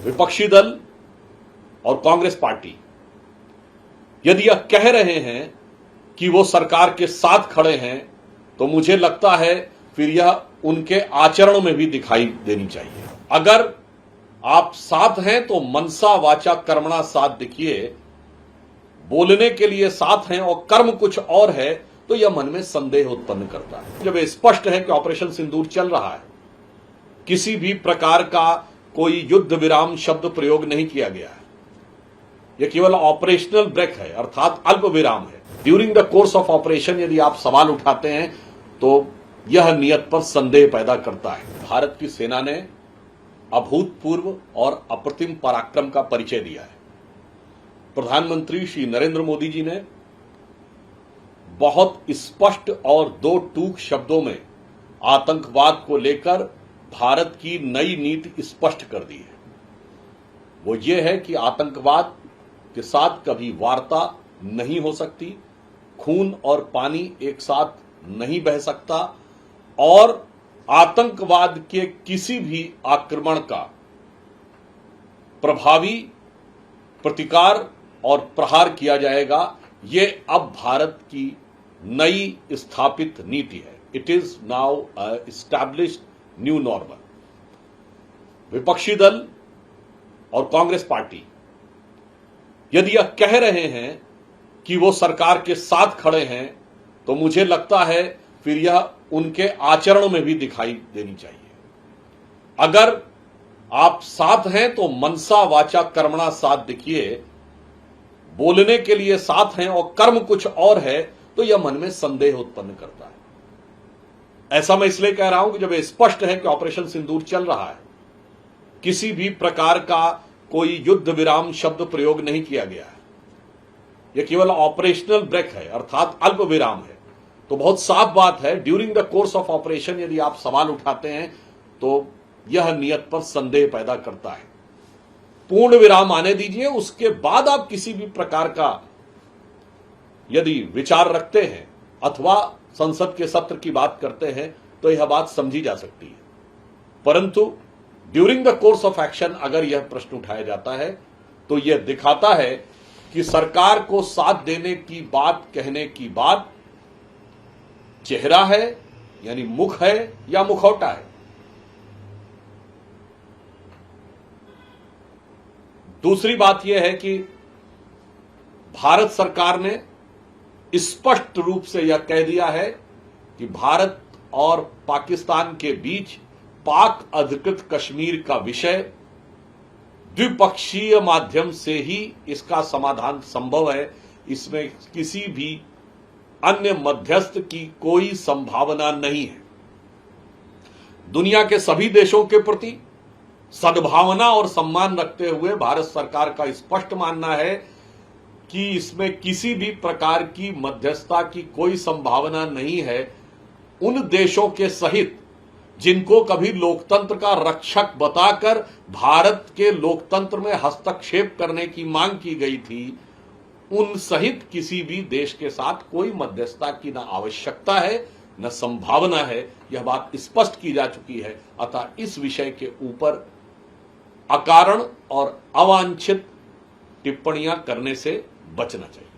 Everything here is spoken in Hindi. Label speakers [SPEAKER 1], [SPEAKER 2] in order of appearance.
[SPEAKER 1] विपक्षी दल और कांग्रेस पार्टी यदि यह कह रहे हैं कि वो सरकार के साथ खड़े हैं तो मुझे लगता है फिर यह उनके आचरण में भी दिखाई देनी चाहिए। अगर आप साथ हैं तो मनसा वाचा कर्मणा साथ दिखिए, बोलने के लिए साथ हैं और कर्म कुछ और है तो यह मन में संदेह उत्पन्न करता है। जब यह स्पष्ट है कि ऑपरेशन सिंदूर चल रहा है, किसी भी प्रकार का कोई युद्ध विराम शब्द प्रयोग नहीं किया गया है, यह केवल ऑपरेशनल ब्रेक है अर्थात अल्प विराम है। During the course of operation यदि आप सवाल उठाते हैं तो यह नियत पर संदेह पैदा करता है। भारत की सेना ने अभूतपूर्व और अप्रतिम पराक्रम का परिचय दिया है। प्रधानमंत्री श्री नरेंद्र मोदी जी ने बहुत स्पष्ट और दो टूक शब्दों में आतंकवाद को लेकर भारत की नई नीति स्पष्ट कर दी है। वो ये है कि आतंकवाद के साथ कभी वार्ता नहीं हो सकती, खून और पानी एक साथ नहीं बह सकता और आतंकवाद के किसी भी आक्रमण का प्रभावी प्रतिकार और प्रहार किया जाएगा। ये अब भारत की नई स्थापित नीति है। It is now established new normal. विपक्षी दल और कांग्रेस पार्टी यदि यह कह रहे हैं कि वो सरकार के साथ खड़े हैं तो मुझे लगता है फिर यह उनके आचरण में भी दिखाई देनी चाहिए। अगर आप साथ हैं तो मनसा वाचा कर्मणा साथ दिखिए, बोलने के लिए साथ हैं और कर्म कुछ और है तो यह मन में संदेह उत्पन्न करता है। ऐसा मैं इसलिए कह रहा हूं कि जब यह स्पष्ट है कि ऑपरेशन सिंदूर चल रहा है, किसी भी प्रकार का कोई युद्ध विराम शब्द प्रयोग नहीं किया गया है, यह केवल ऑपरेशनल ब्रेक है अर्थात अल्प विराम है, तो बहुत साफ बात है during the course of operation यदि आप सवाल उठाते हैं तो यह नियत पर संदेह पैदा करता है। पूर्ण विराम आने दीजिए, उसके बाद आप किसी भी प्रकार का यदि विचार रखते हैं अथवा संसद के सत्र की बात करते हैं तो यह बात समझी जा सकती है। परंतु during the course of action अगर यह प्रश्न उठाया जाता है तो यह दिखाता है कि सरकार को साथ देने की बात कहने की बात चेहरा है यानी मुख है या मुखौटा है। दूसरी बात यह है कि भारत सरकार ने स्पष्ट रूप से यह कह दिया है कि भारत और पाकिस्तान के बीच पाक अधिकृत कश्मीर का विषय द्विपक्षीय माध्यम से ही इसका समाधान संभव है। इसमें किसी भी अन्य मध्यस्थ की कोई संभावना नहीं है। दुनिया के सभी देशों के प्रति सद्भावना और सम्मान रखते हुए भारत सरकार का स्पष्ट मानना है कि इसमें किसी भी प्रकार की मध्यस्थता की कोई संभावना नहीं है। उन देशों के सहित जिनको कभी लोकतंत्र का रक्षक बताकर भारत के लोकतंत्र में हस्तक्षेप करने की मांग की गई थी, उन सहित किसी भी देश के साथ कोई मध्यस्थता की न आवश्यकता है न संभावना है। यह बात स्पष्ट की जा चुकी है। अतः इस विषय के ऊपर अकारण और अवांछित टिप्पणियां करने से बचना चाहिए।